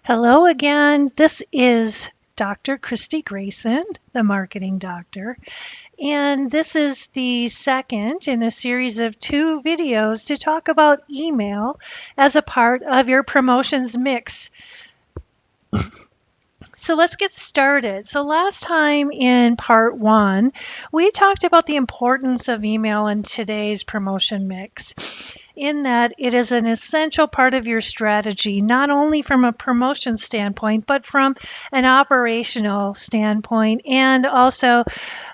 Hello again. This is Dr. Kristy Grayson, the marketing doctor, and this is the second in a series of two videos to talk about email as a part of your promotions mix. So let's get started. So last time in part one, we talked about the importance of email in today's promotion mix, in that it is an essential part of your strategy, not only from a promotion standpoint, but from an operational standpoint, and also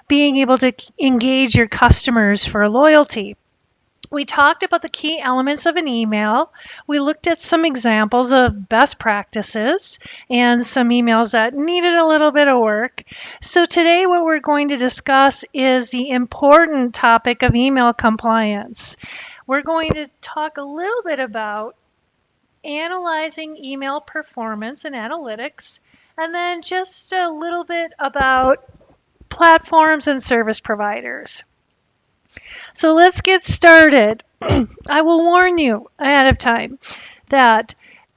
being able to engage your customers for loyalty. We talked about the key elements of an email. We looked at some examples of best practices and some emails that needed a little bit of work. So today what we're going to discuss is the important topic of email compliance. We're going to talk a little bit about analyzing email performance and analytics, and then just a little bit about platforms and service providers. So let's get started. I will warn you ahead of time that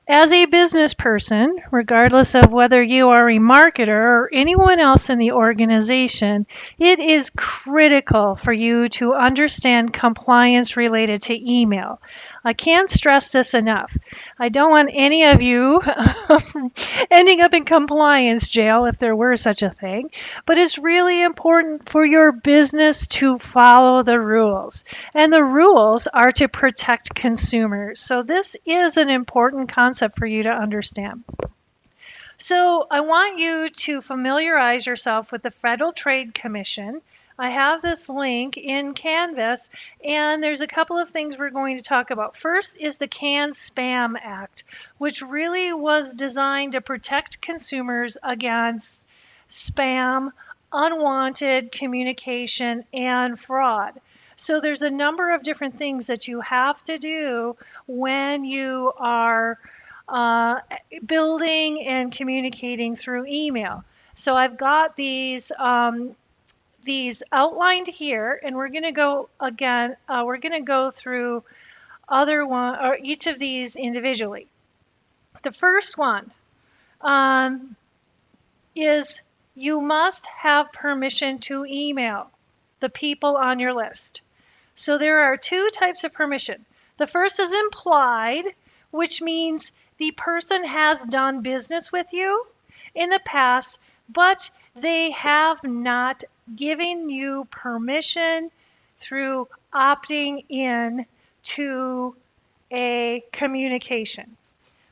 as a business person, regardless of whether you are a marketer or anyone else in the organization, it is critical for you to understand compliance related to email. I can't stress this enough. I don't want any of you ending up in compliance jail if there were such a thing, but it's really important for your business to follow the rules. And the rules are to protect consumers. So this is an important concept for you to understand. So I want you to familiarize yourself with the Federal Trade Commission. I have this link in Canvas, and there's a couple of things we're going to talk about. First is the CAN-SPAM Act, which really was designed to protect consumers against spam, unwanted communication, and fraud. So there's a number of different things that you have to do when you are building and communicating through email. So I've got these outlined here, and we're going to go again. We're going to go through each of these individually. The first one is you must have permission to email the people on your list. So there are two types of permission. The first is implied, which means the person has done business with you in the past, but they have not given you permission through opting in to a communication.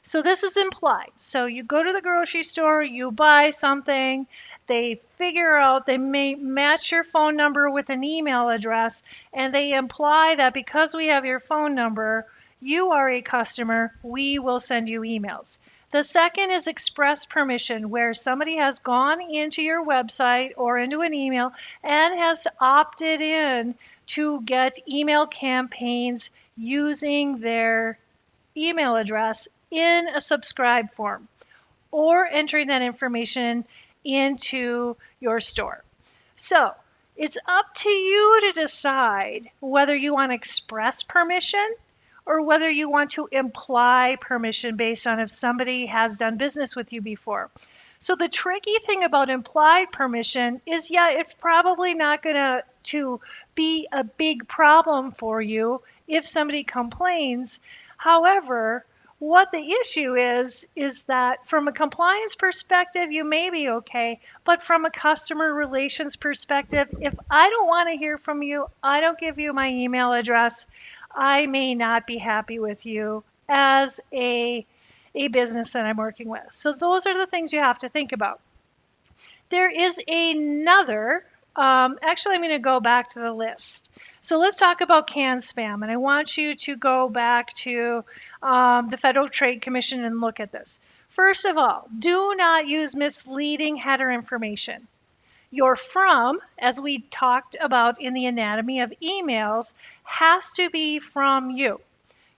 So this is implied. So you go to the grocery store, you buy something, they figure out, they may match your phone number with an email address, and they imply that because we have your phone number, you are a customer, we will send you emails. The second is express permission, where somebody has gone into your website or into an email and has opted in to get email campaigns using their email address in a subscribe form or entering that information into your store. So it's up to you to decide whether you want to express permission or whether you want to imply permission based on if somebody has done business with you before. So the tricky thing about implied permission is, it's probably not going to be a big problem for you if somebody complains. However, what the issue is that from a compliance perspective, you may be okay, but from a customer relations perspective, if I don't want to hear from you, I don't give you my email address, I may not be happy with you as a business that I'm working with. So those are the things you have to think about. There is another, actually I'm going to go back to the list. So let's talk about CAN-SPAM, and I want you to go back to the Federal Trade Commission and look at this. First of all, do not use misleading header information. Your from, as we talked about in the anatomy of emails, has to be from you.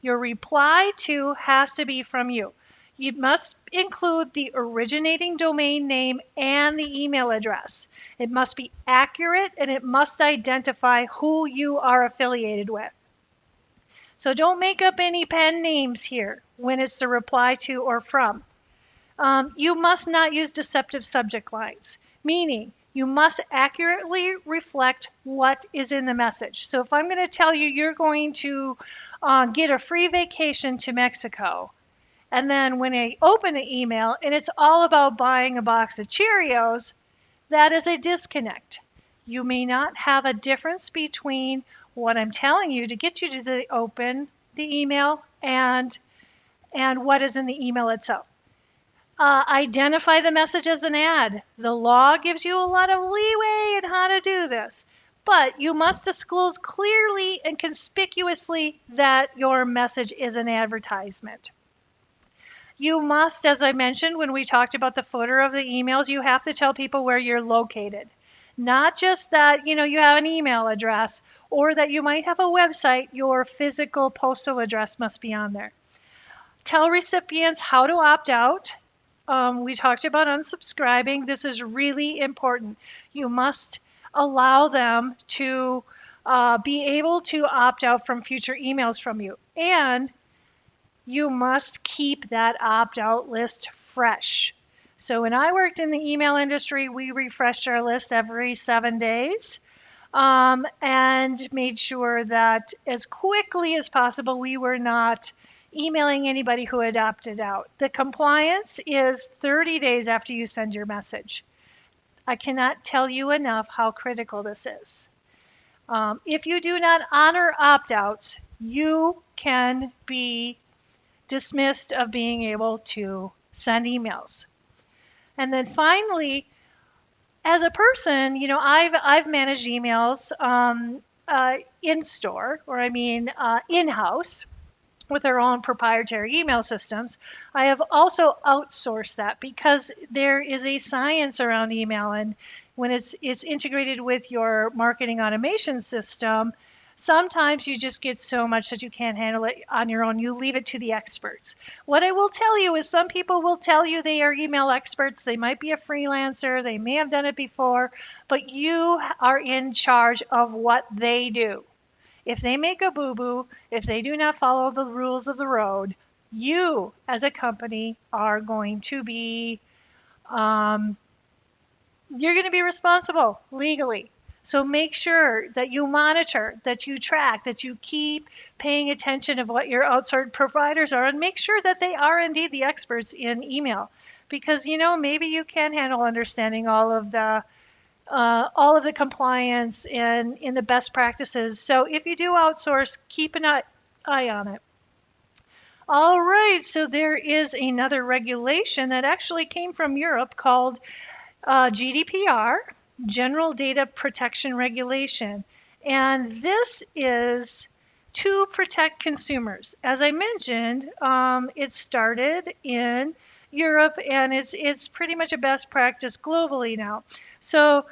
Your reply to has to be from you. You must include the originating domain name and the email address. It must be accurate, and it must identify who you are affiliated with. So don't make up any pen names here when it's the reply to or from. You must not use deceptive subject lines, meaning you must accurately reflect what is in the message. So if I'm going to tell you you're going to get a free vacation to Mexico, and then when I open the email and it's all about buying a box of Cheerios, that is a disconnect. You may not have a difference between what I'm telling you to get you to open the email and what is in the email itself. Identify the message as an ad. The law gives you a lot of leeway in how to do this, but you must disclose clearly and conspicuously that your message is an advertisement. You must, as I mentioned when we talked about the footer of the emails, you have to tell people where you're located. Not just that, you have an email address or that you might have a website, your physical postal address must be on there. Tell recipients how to opt out. We talked about unsubscribing. This is really important. You must allow them to be able to opt out from future emails from you. And you must keep that opt-out list fresh. So when I worked in the email industry, we refreshed our list every 7 days and made sure that as quickly as possible, we were not emailing anybody who had opted out. The compliance is 30 days after you send your message. I cannot tell you enough how critical this is. If you do not honor opt-outs, you can be dismissed of being able to send emails. And then finally, as a person, I've managed emails in store, or in-house with our own proprietary email systems. I have also outsourced that because there is a science around email, and when it's integrated with your marketing automation system, sometimes you just get so much that you can't handle it on your own. You leave it to the experts. What I will tell you is some people will tell you they are email experts. They might be a freelancer. They may have done it before, but you are in charge of what they do. If they make a boo-boo, if they do not follow the rules of the road, you as a company are going to be, you're going to be responsible legally. So make sure that you monitor, that you track, that you keep paying attention of what your outsourced providers are, and make sure that they are indeed the experts in email. Because, maybe you can handle understanding all of the compliance and in the best practices. So if you do outsource, keep an eye on it. All right, so there is another regulation that actually came from Europe called GDPR, General Data Protection Regulation. And this is to protect consumers. As I mentioned, it started in Europe, and it's pretty much a best practice globally now. So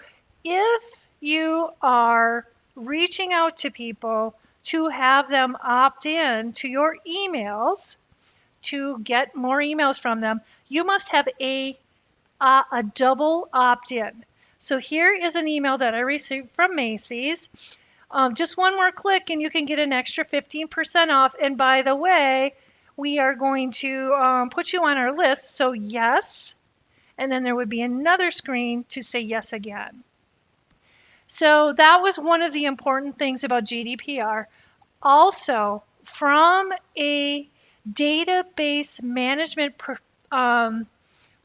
if you are reaching out to people to have them opt in to your emails, to get more emails from them, you must have a double opt-in. So here is an email that I received from Macy's. Just one more click and you can get an extra 15% off. And by the way, we are going to put you on our list. So yes, and then there would be another screen to say yes again. So that was one of the important things about GDPR. Also, from a database management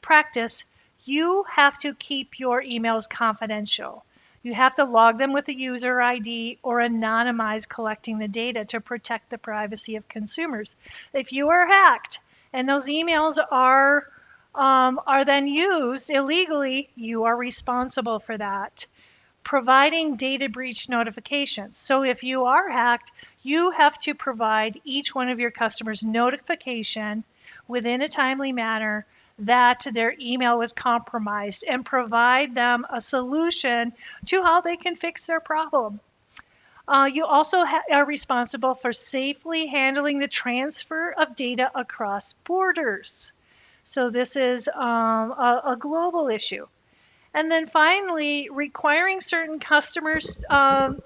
practice, you have to keep your emails confidential. You have to log them with a user ID or anonymize collecting the data to protect the privacy of consumers. If you are hacked and those emails are then used illegally, you are responsible for that. Providing data breach notifications. So if you are hacked, you have to provide each one of your customers notification within a timely manner that their email was compromised and provide them a solution to how they can fix their problem. You also are responsible for safely handling the transfer of data across borders. So this is a global issue. And then finally, requiring certain customers,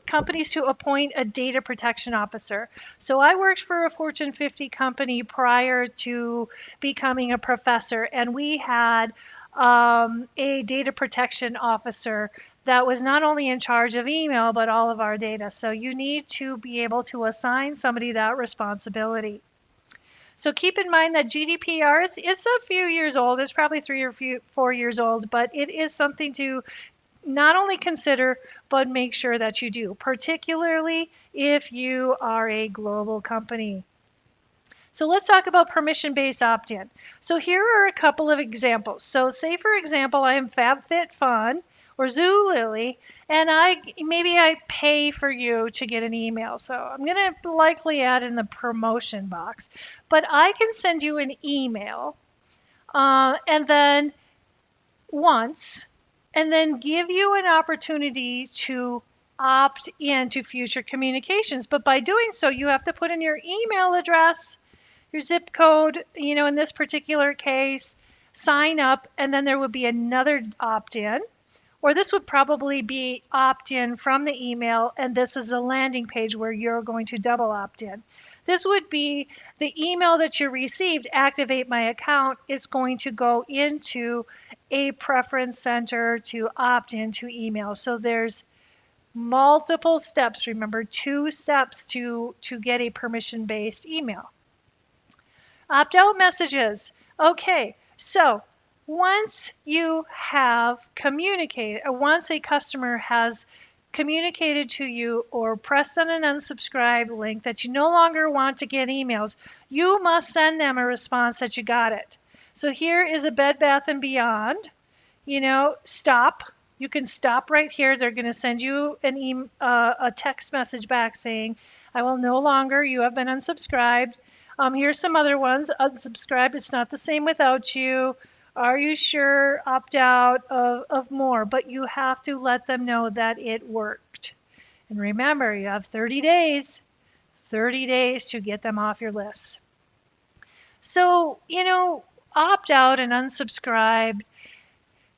companies to appoint a data protection officer. So I worked for a Fortune 50 company prior to becoming a professor, and we had a data protection officer that was not only in charge of email, but all of our data. So you need to be able to assign somebody that responsibility. So keep in mind that GDPR, it's a few years old. It's probably 3 or 4 years old, but it is something to not only consider, but make sure that you do, particularly if you are a global company. So let's talk about permission-based opt-in. So here are a couple of examples. So say, for example, I am FabFitFun or Zulily, and maybe I pay for you to get an email. So I'm going to likely add in the promotion box, but I can send you an email and then once, and then give you an opportunity to opt in to future communications. But by doing so, you have to put in your email address, your zip code, in this particular case, sign up, and then there would be another opt-in. Or this would probably be opt-in from the email, and this is a landing page where you're going to double opt-in. This would be the email that you received, activate my account, is going to go into a preference center to opt into email. So there's multiple steps. Remember, 2 steps to get a permission-based email. Opt-out messages. Okay, so once you have communicated, or once a customer has communicated to you or pressed on an unsubscribe link that you no longer want to get emails, you must send them a response that you got it. So here is a Bed Bath & Beyond, stop. You can stop right here. They're going to send you a text message back saying, I will no longer, you have been unsubscribed. Here's some other ones. Unsubscribe, it's not the same without you. Are you sure? Opt out of more. But you have to let them know that it worked. And remember, you have 30 days to get them off your list. So, opt out and unsubscribe.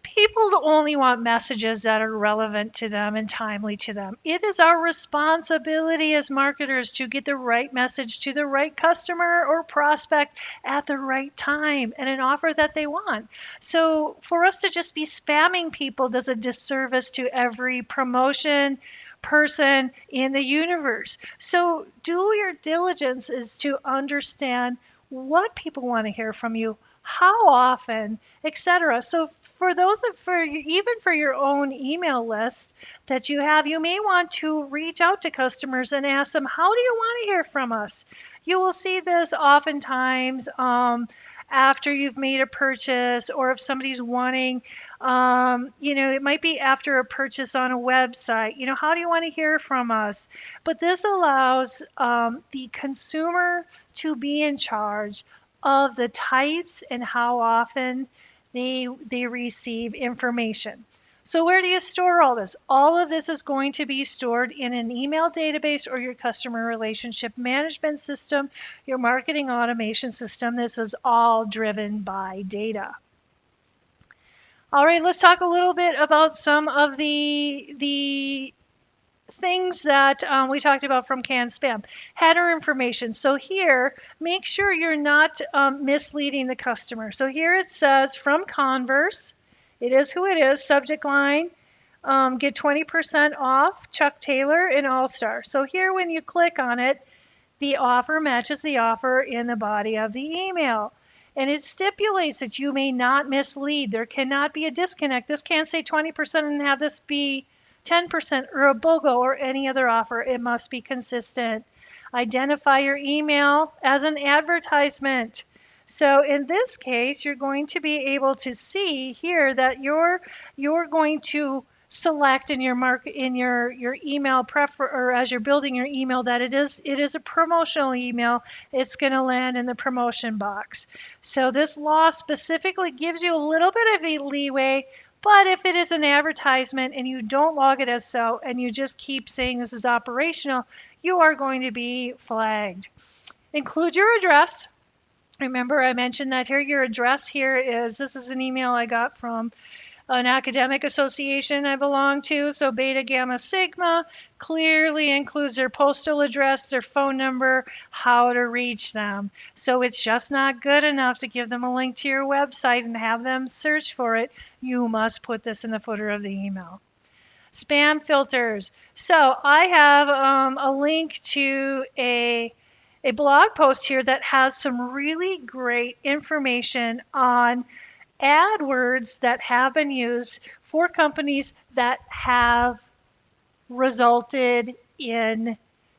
People only want messages that are relevant to them and timely to them. It is our responsibility as marketers to get the right message to the right customer or prospect at the right time and an offer that they want. So for us to just be spamming people does a disservice to every promotion person in the universe. So do your diligence is to understand what people want to hear from you, how often, etc. So even for your own email list that you have, you may want to reach out to customers and ask them, how do you want to hear from us? You will see this oftentimes after you've made a purchase, or if somebody's wanting, it might be after a purchase on a website, how do you want to hear from us? But this allows the consumer to be in charge of the types and how often they receive information. So where do you store all this? All of this is going to be stored in an email database or your customer relationship management system, your marketing automation system. This is all driven by data. All right, let's talk a little bit about some of the things that we talked about from canned spam. Header information. So here, make sure you're not misleading the customer. So here it says, from Converse, it is who it is, subject line, get 20% off, Chuck Taylor and All-Star. So here when you click on it, the offer matches the offer in the body of the email. And it stipulates that you may not mislead. There cannot be a disconnect. This can't say 20% and have this be 10% or a BOGO or any other offer. It must be consistent. Identify your email as an advertisement. So in this case, you're going to be able to see here that you're going to select in your email or as you're building your email that it is a promotional email. It's going to land in the promotion box. So this law specifically gives you a little bit of a leeway. But if it is an advertisement and you don't log it as so, and you just keep saying this is operational, you are going to be flagged. Include your address. Remember, I mentioned that here. Your address here this is an email I got from an academic association I belong to, so Beta Gamma Sigma clearly includes their postal address, their phone number, how to reach them. So it's just not good enough to give them a link to your website and have them search for it. You must put this in the footer of the email. Spam filters. So I have a link to a blog post here that has some really great information on AdWords that have been used for companies that have resulted in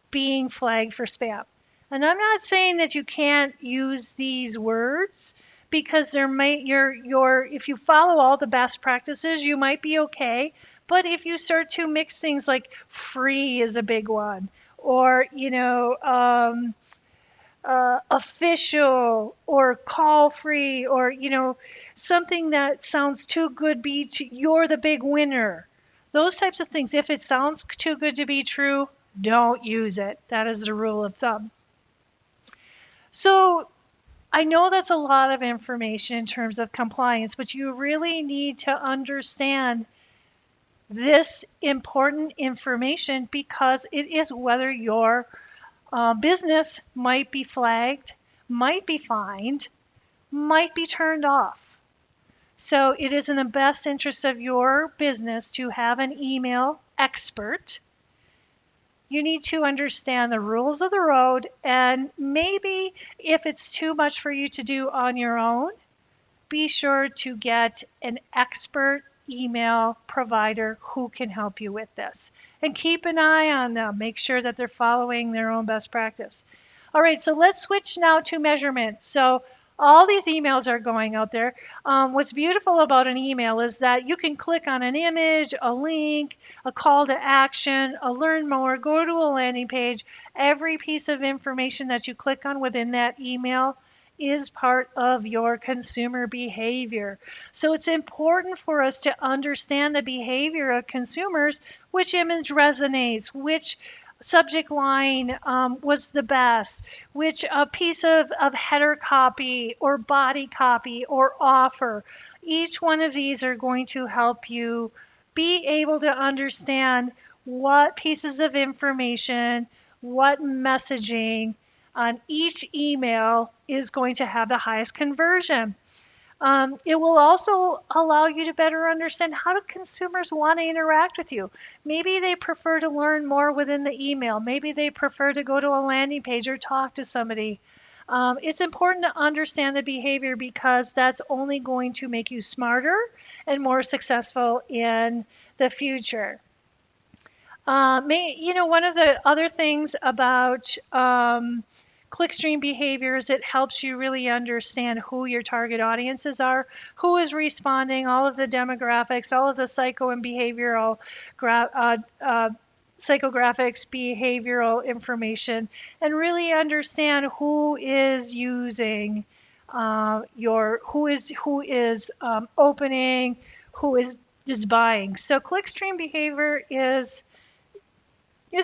being flagged for spam. And I'm not saying that you can't use these words because there might if you follow all the best practices, you might be okay. But if you start to mix things like free is a big one, or official or call free, or something that sounds too good you're the big winner, those types of things, if it sounds too good to be true, don't use it. That is the rule of thumb. So I know that's a lot of information in terms of compliance, but you really need to understand this important information because it is whether your business might be flagged, might be fined, might be turned off. So it is in the best interest of your business to have an email expert. You need to understand the rules of the road, and maybe if it's too much for you to do on your own, be sure to get an expert email provider who can help you with this. And keep an eye on them. Make sure that they're following their own best practice. All right, so let's switch now to measurement. So all these emails are going out there. What's beautiful about an email is that you can click on an image, a link, a call to action, a learn more, go to a landing page. Every piece of information that you click on within that email is part of your consumer behavior. So it's important for us to understand the behavior of consumers, which image resonates, which subject line was the best, which piece of header copy or body copy or offer. Each one of these are going to help you be able to understand what pieces of information, what messaging on each email is going to have the highest conversion. It will also allow you to better understand how do consumers want to interact with you. Maybe they prefer to learn more within the email. Maybe they prefer to go to a landing page or talk to somebody. It's important to understand the behavior because that's only going to make you smarter and more successful in the future. One of the other things about Clickstream Behavior is it helps you really understand who your target audiences are, who is responding, all of the demographics, all of the psycho and behavioral psychographics, behavioral information, and really understand who is using who is opening, who is buying. So Clickstream Behavior is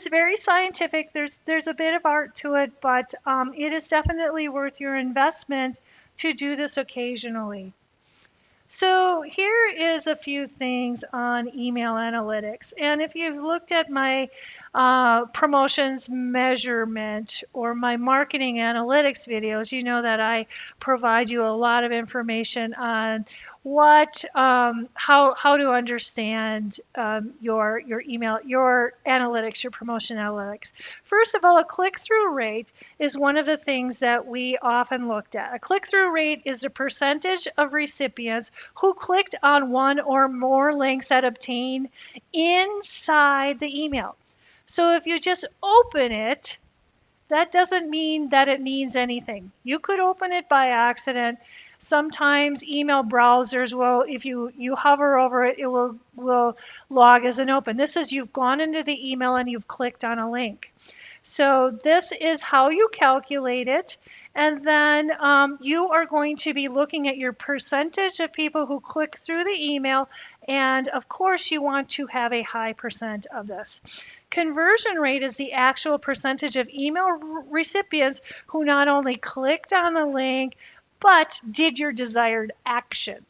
very scientific. There's a bit of art to it, but it is definitely worth your investment to do this occasionally. So here is a few things on email analytics. And if you've looked at my promotions measurement or my marketing analytics videos, you know that I provide you a lot of information on how to understand your email, your analytics, your promotion analytics. First of all, a click-through rate is one of the things that we often looked at. A click-through rate is the percentage of recipients who clicked on one or more links that obtain inside the email. So if you just open it, that doesn't mean that it means anything. You could open it by accident. Sometimes email browsers will, if you hover over it, it will log as an open. This is you've gone into the email and you've clicked on a link. So this is how you calculate it. And then you are going to be looking at your percentage of people who click through the email. And of course, you want to have a high percent of this. Conversion rate is the actual percentage of email recipients who not only clicked on the link, but did your desired action.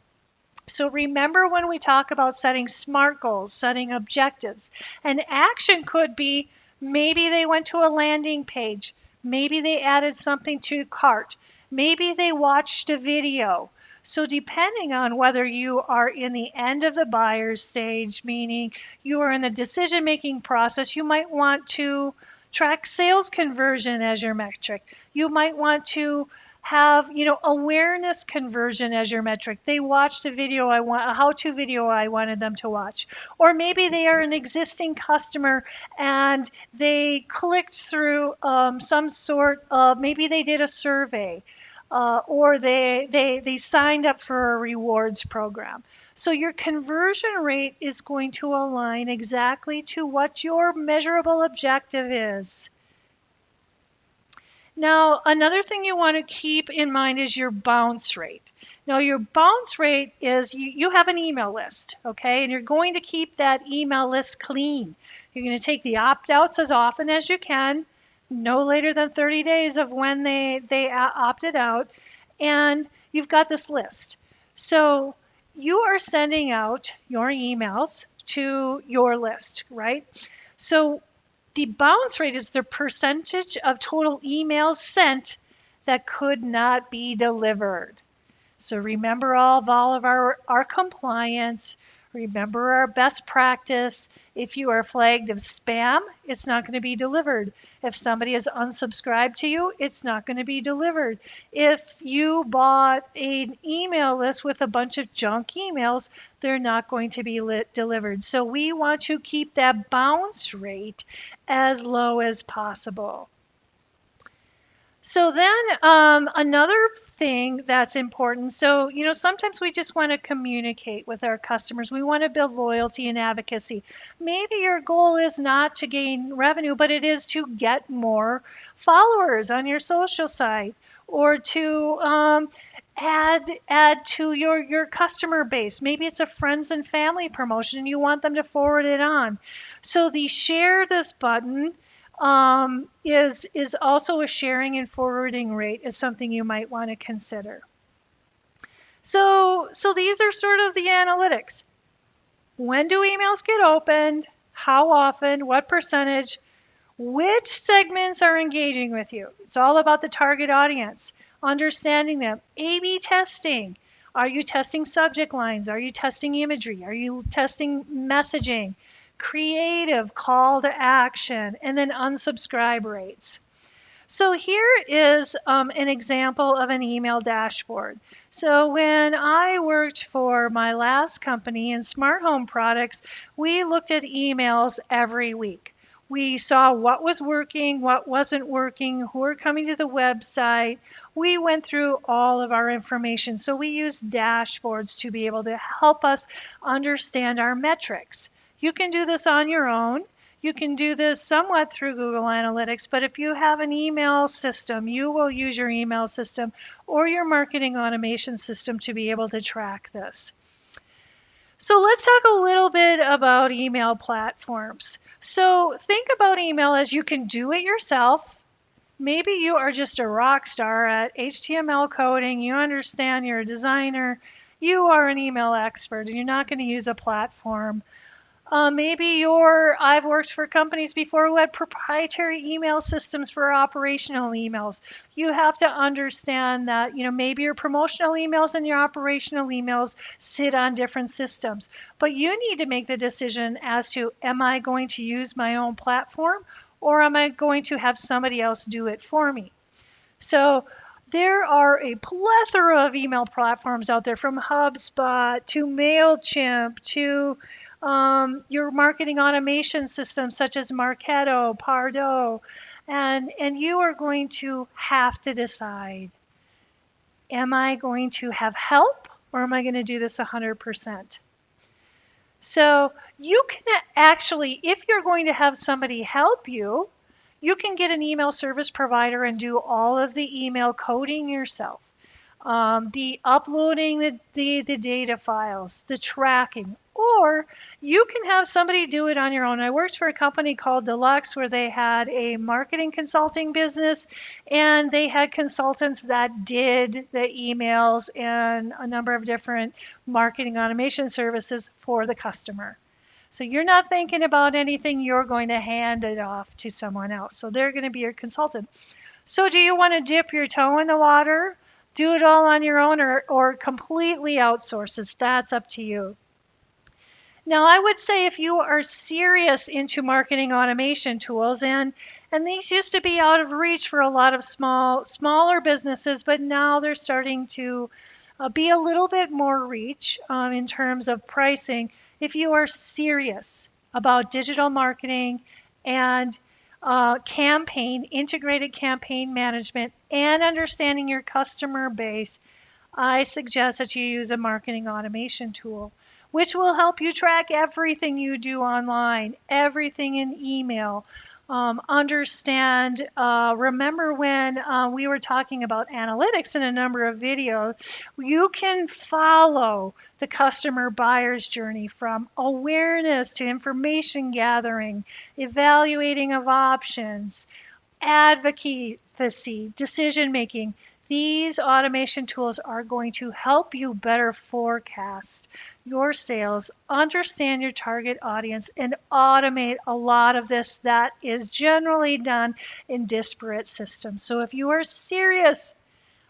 So remember when we talk about setting SMART goals, setting objectives, an action could be maybe they went to a landing page, maybe they added something to cart, maybe they watched a video. So depending on whether you are in the end of the buyer stage, meaning you are in the decision-making process, you might want to track sales conversion as your metric. You might want to have, awareness conversion as your metric. They watched a how-to video I wanted them to watch. Or maybe they are an existing customer and they clicked through some sort of, maybe they did a survey, or they signed up for a rewards program. So your conversion rate is going to align exactly to what your measurable objective is. Now, another thing you want to keep in mind is your bounce rate. Now, your bounce rate is you have an email list, okay? And you're going to keep that email list clean. You're going to take the opt-outs as often as you can, no later than 30 days of when they opted out, and you've got this list. So you are sending out your emails to your list, right? So the bounce rate is the percentage of total emails sent that could not be delivered. So remember all of our compliance. Remember our best practice. If you are flagged as spam, it's not going to be delivered. If somebody has unsubscribed to you, it's not going to be delivered. If you bought an email list with a bunch of junk emails, they're not going to be delivered. So we want to keep that bounce rate as low as possible. So then another thing that's important, so sometimes we just want to communicate with our customers. We want to build loyalty and advocacy. Maybe your goal is not to gain revenue, but it is to get more followers on your social site, or to add to your customer base. Maybe it's a friends and family promotion and you want them to forward it on. So the share this button is also a sharing and forwarding rate is something you might want to consider. So these are sort of the analytics. When do emails get opened? How often? What percentage? Which segments are engaging with you? It's all about the target audience, understanding them. A/B testing. Are you testing subject lines? Are you testing imagery? Are you testing messaging? Creative call to action, and then unsubscribe rates. So here is an example of an email dashboard. So when I worked for my last company in smart home products, we looked at emails every week. We saw what was working, what wasn't working, who were coming to the website. We went through all of our information. So we used dashboards to be able to help us understand our metrics. You can do this on your own. You can do this somewhat through Google Analytics, but if you have an email system, you will use your email system or your marketing automation system to be able to track this. So let's talk a little bit about email platforms. So think about email as you can do it yourself. Maybe you are just a rock star at HTML coding. You understand, you're a designer. You are an email expert and you're not going to use a platform. Maybe I've worked for companies before who had proprietary email systems for operational emails. You have to understand that, maybe your promotional emails and your operational emails sit on different systems. But you need to make the decision as to, am I going to use my own platform or am I going to have somebody else do it for me? So there are a plethora of email platforms out there, from HubSpot to MailChimp to your marketing automation systems such as Marketo, Pardot, and you are going to have to decide, am I going to have help or am I going to do this 100%? So you can actually, if you're going to have somebody help you, you can get an email service provider and do all of the email coding yourself. The uploading the data files, the tracking, or you can have somebody do it on your own. I worked for a company called Deluxe where they had a marketing consulting business, and they had consultants that did the emails and a number of different marketing automation services for the customer. So you're not thinking about anything, you're going to hand it off to someone else. So they're going to be your consultant. So do you want to dip your toe in the water, do it all on your own, or completely outsource this? That's up to you. Now, I would say if you are serious into marketing automation tools, and these used to be out of reach for a lot of smaller businesses, but now they're starting to be a little bit more reach in terms of pricing. If you are serious about digital marketing and integrated campaign management, and understanding your customer base, I suggest that you use a marketing automation tool, which will help you track everything you do online, everything in email. Remember when we were talking about analytics in a number of videos, you can follow the customer buyer's journey from awareness to information gathering, evaluating of options, advocacy, decision making. These automation tools are going to help you better forecast your sales, understand your target audience, and automate a lot of this that is generally done in disparate systems. So if you are serious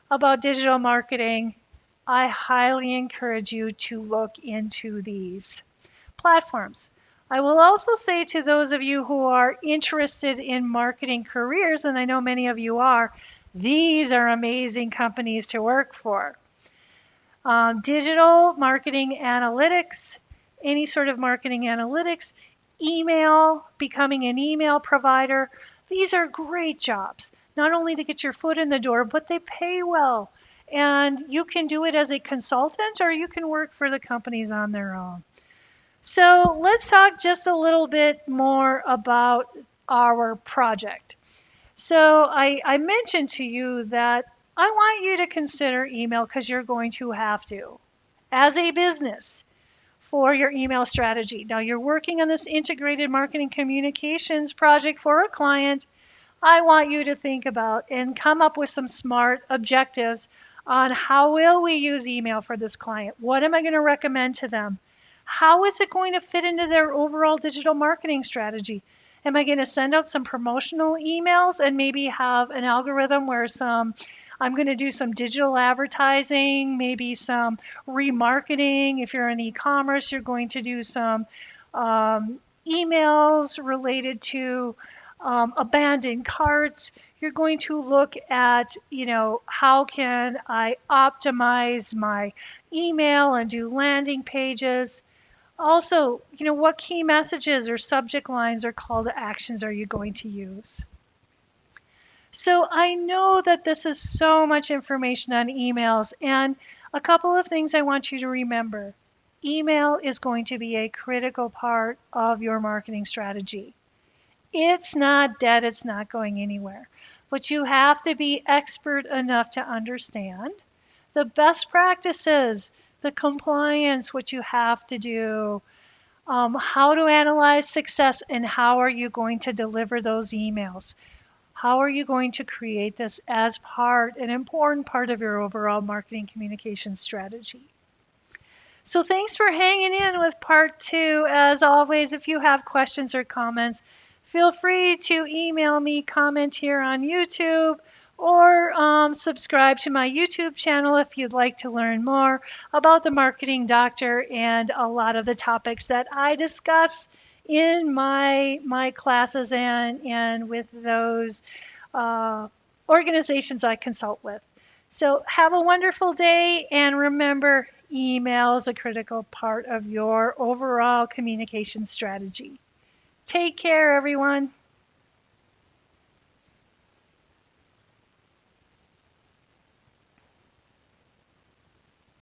about digital marketing, I highly encourage you to look into these platforms. I will also say to those of you who are interested in marketing careers, and I know many of you are, these are amazing companies to work for. Digital marketing analytics, any sort of marketing analytics, email, becoming an email provider. These are great jobs, not only to get your foot in the door, but they pay well. And you can do it as a consultant, or you can work for the companies on their own. So let's talk just a little bit more about our project. So I mentioned to you that I want you to consider email because you're going to have to, as a business, for your email strategy. Now you're working on this integrated marketing communications project for a client. I want you to think about and come up with some smart objectives on how will we use email for this client? What am I going to recommend to them? How is it going to fit into their overall digital marketing strategy? Am I going to send out some promotional emails and maybe have an algorithm where I'm going to do some digital advertising, maybe some remarketing. If you're in e-commerce, you're going to do some emails related to abandoned carts. You're going to look at, how can I optimize my email and do landing pages. Also, what key messages or subject lines or call to actions are you going to use? So I know that this is so much information on emails, and a couple of things I want you to remember. Email is going to be a critical part of your marketing strategy. It's not dead, it's not going anywhere. But you have to be expert enough to understand the best practices, the compliance, what you have to do, how to analyze success, and how are you going to deliver those emails. How are you going to create this as an important part of your overall marketing communication strategy? So thanks for hanging in with part 2. As always, if you have questions or comments, feel free to email me, comment here on YouTube, or subscribe to my YouTube channel if you'd like to learn more about the Marketing Doctor and a lot of the topics that I discuss in my classes and with those organizations I consult with. So have a wonderful day, and remember, email is a critical part of your overall communication strategy. Take care, everyone.